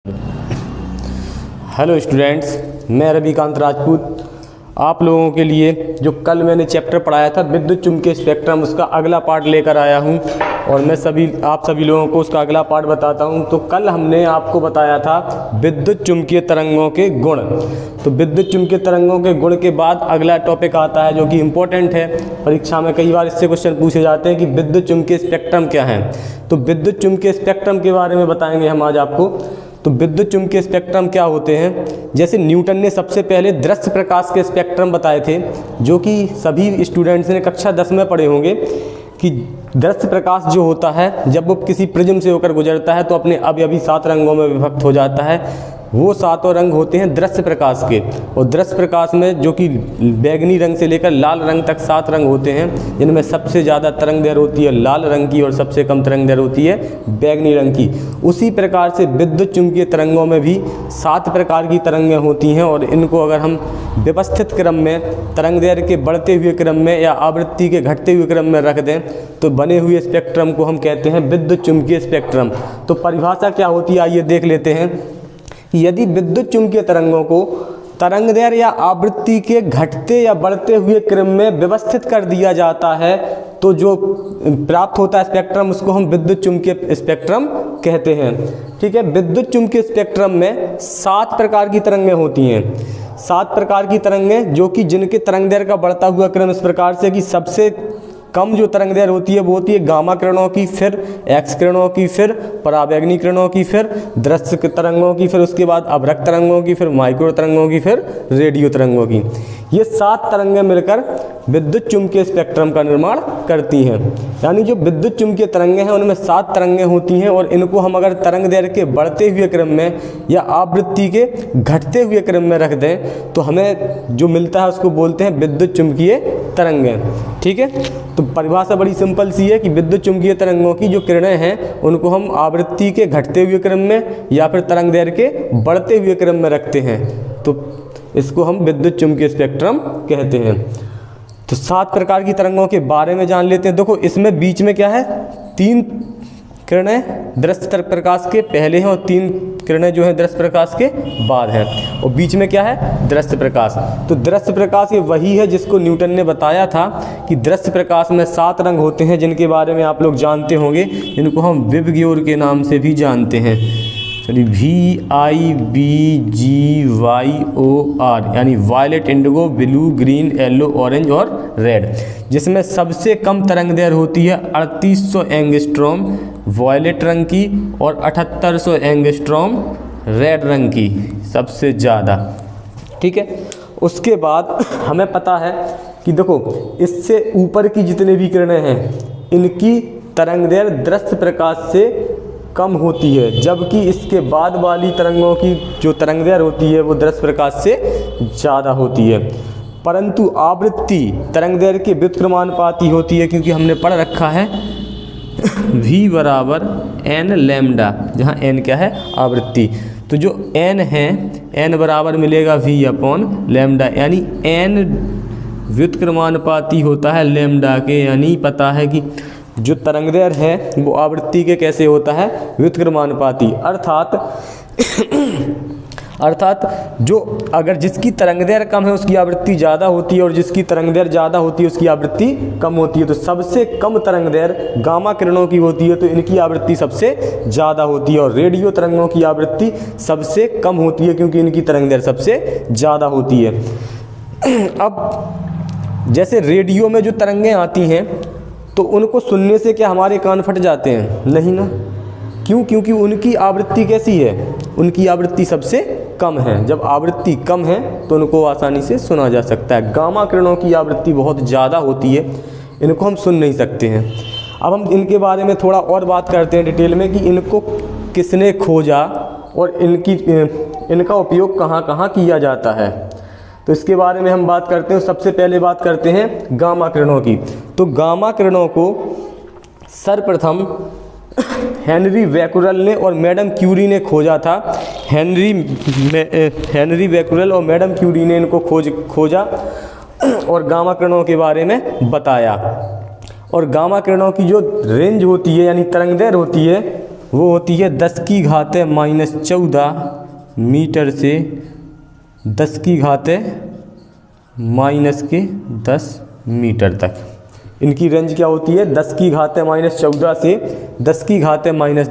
Hello students, मैं रविकांत राजपूत आप लोगों के लिए जो कल मैंने चैप्टर पढ़ाया था विद्युत चुम्बकीय स्पेक्ट्रम, उसका अगला पार्ट लेकर आया हूं और मैं आप सभी लोगों को उसका अगला पार्ट बताता हूं। तो कल हमने आपको बताया था विद्युत चुम्बकीय तरंगों के गुण। तो विद्युत चुम्बकीय तरंगों के गुण के बाद अगला टॉपिक आता है जो कि इम्पोर्टेंट है, परीक्षा में कई बार इससे क्वेश्चन पूछे जाते हैं कि विद्युत चुम्बकीय स्पेक्ट्रम क्या है। तो विद्युत चुम्बकीय स्पेक्ट्रम के बारे में बताएंगे हम आज आपको। तो विद्युत चुम्बकीय स्पेक्ट्रम क्या होते हैं? जैसे न्यूटन ने सबसे पहले दृश्य प्रकाश के स्पेक्ट्रम बताए थे, जो कि सभी स्टूडेंट्स ने कक्षा 10 में पढ़े होंगे कि दृश्य प्रकाश जो होता है जब वो किसी प्रिज्म से होकर गुजरता है तो अपने अवयवी 7 रंगों में विभक्त हो जाता है। वो 7 रंग होते हैं दृश्य प्रकाश के, और दृश्य प्रकाश में जो कि बैगनी रंग से लेकर लाल रंग तक 7 रंग होते हैं, जिनमें सबसे ज़्यादा तरंग दैर्घ्य होती है लाल रंग की और सबसे कम तरंग दैर्घ्य होती है बैगनी रंग की। उसी प्रकार से विद्युत चुम्बकीय तरंगों में भी 7 प्रकार की तरंगें होती हैं, और इनको अगर हम व्यवस्थित क्रम में तरंग दैर्घ्य के बढ़ते हुए क्रम में या आवृत्ति के घटते हुए क्रम में रख दें तो बने हुए स्पेक्ट्रम को हम कहते हैं विद्युत चुम्बकीय स्पेक्ट्रम। तो परिभाषा क्या होती है आइए देख लेते हैं कि यदि विद्युत चुम्बकीय तरंगों को तरंग दैर्घ्य या आवृत्ति के घटते या बढ़ते हुए क्रम में व्यवस्थित कर दिया जाता है तो जो प्राप्त होता है स्पेक्ट्रम उसको हम विद्युत चुम्बकीय स्पेक्ट्रम कहते हैं। ठीक है, विद्युत चुम्बकीय स्पेक्ट्रम में 7 प्रकार की तरंगें होती हैं। 7 प्रकार की तरंगें जो कि जिनके तरंग दैर्घ्य का बढ़ता हुआ क्रम इस प्रकार से कि सबसे कम जो तरंग दैर्घ्य होती है वो होती है गामा किरणों की, फिर एक्स किरणों की, फिर पराबैंगनी किरणों की, फिर दृश्य तरंगों की, फिर उसके बाद अवरक्त तरंगों की, फिर माइक्रो तरंगों की, फिर रेडियो तरंगों की। ये 7 तरंगें मिलकर विद्युत चुम्बकीय स्पेक्ट्रम का निर्माण करती हैं। यानी जो विद्युत चुम्बकीय तरंगें हैं उनमें 7 तरंगें होती हैं, और इनको हम अगर तरंग दैर्घ्य के बढ़ते हुए क्रम में या आवृत्ति के घटते हुए क्रम में रख दें तो हमें जो मिलता है उसको बोलते हैं विद्युत चुम्बकीय तरंगें। ठीक है, तो परिभाषा बड़ी सिंपल सी है कि विद्युत चुम्बकीय तरंगों की जो किरणें हैं उनको हम आवृत्ति के घटते हुए क्रम में या फिर तरंग दैर्घ्य के बढ़ते हुए क्रम में रखते हैं, तो इसको हम विद्युत चुम्बकीय स्पेक्ट्रम कहते हैं। तो 7 प्रकार की तरंगों के बारे में जान लेते हैं। देखो इसमें बीच में क्या है, 3 किरणें दृश्य प्रकाश के पहले हैं और 3 किरणें जो हैं दृश्य प्रकाश के बाद हैं, और बीच में क्या है, दृश्य प्रकाश। तो दृश्य प्रकाश ये वही है जिसको न्यूटन ने बताया था कि दृश्य प्रकाश में 7 रंग होते हैं, जिनके बारे में आप लोग जानते होंगे, जिनको हम विबग्योर के नाम से भी जानते हैं। चलिए VIBGYOR यानी violet, indigo, blue, green, yellow, orange और रेड। जिसमें सबसे कम तरंग दैर्घ्य होती है 3800 एंगस्ट्रॉम वायलेट रंग की और 7800 एंगस्ट्रॉम रेड रंग की सबसे ज़्यादा। ठीक है, उसके बाद हमें पता है कि देखो इससे ऊपर की जितने भी किरणें हैं इनकी तरंग दैर्घ्य दृश्य प्रकाश से कम होती है, जबकि इसके बाद वाली तरंगों की जो तरंग दैर्घ्य होती है वो दृश्य प्रकाश से ज़्यादा होती है। परंतु आवृत्ति तरंग दैर्घ्य के व्युत्क्रमानुपाती होती है, क्योंकि हमने पढ़ रखा है V बराबर n लैम्डा, जहाँ n क्या है, आवृत्ति। तो जो n है n बराबर मिलेगा V अपॉन लैम्डा, यानी n व्युत्क्रमानुपाती होता है लैम्डा के। यानी पता है कि जो तरंग दैर्घ्य है वो आवृत्ति के कैसे होता है, व्युत्क्रमानुपाती। अर्थात जो अगर जिसकी तरंग दैर्घ्य कम है उसकी आवृत्ति ज़्यादा होती है, और जिसकी तरंग दैर्घ्य ज़्यादा होती है उसकी आवृत्ति कम होती है। तो सबसे कम तरंग दैर्घ्य गामा किरणों की होती है, तो इनकी आवृत्ति सबसे ज़्यादा होती है, और रेडियो तरंगों की आवृत्ति सबसे कम होती है, क्योंकि इनकी तरंग दैर्घ्य सबसे ज़्यादा होती है। अब जैसे रेडियो में जो तरंगें आती हैं तो उनको सुनने से क्या हमारे कान फट जाते हैं? नहीं ना। क्यों? क्योंकि उनकी आवृत्ति कैसी है, उनकी आवृत्ति सबसे कम है। जब आवृत्ति कम है तो उनको आसानी से सुना जा सकता है। गामा किरणों की आवृत्ति बहुत ज़्यादा होती है, इनको हम सुन नहीं सकते हैं। अब हम इनके बारे में थोड़ा और बात करते हैं डिटेल में कि इनको किसने खोजा और इनका उपयोग कहाँ कहाँ किया जाता है। तो इसके बारे में हम बात करते हैं। सबसे पहले बात करते हैं गामा किरणों की। तो गामा किरणों को सर्वप्रथम हेनरी बैक्यूरेल ने और मैडम क्यूरी ने खोजा था। हेनरी बैक्यूरेल और मैडम क्यूरी ने इनको खोजा और गामा किरणों के बारे में बताया। और गामा किरणों की जो रेंज होती है यानी तरंग दैर्घ्य होती है वो होती है 10 की घात माइनस 14 मीटर से 10 की घात माइनस के 10 मीटर तक। इनकी रेंज क्या होती है? 10 की घात माइनस 14 से 10 की घात माइनस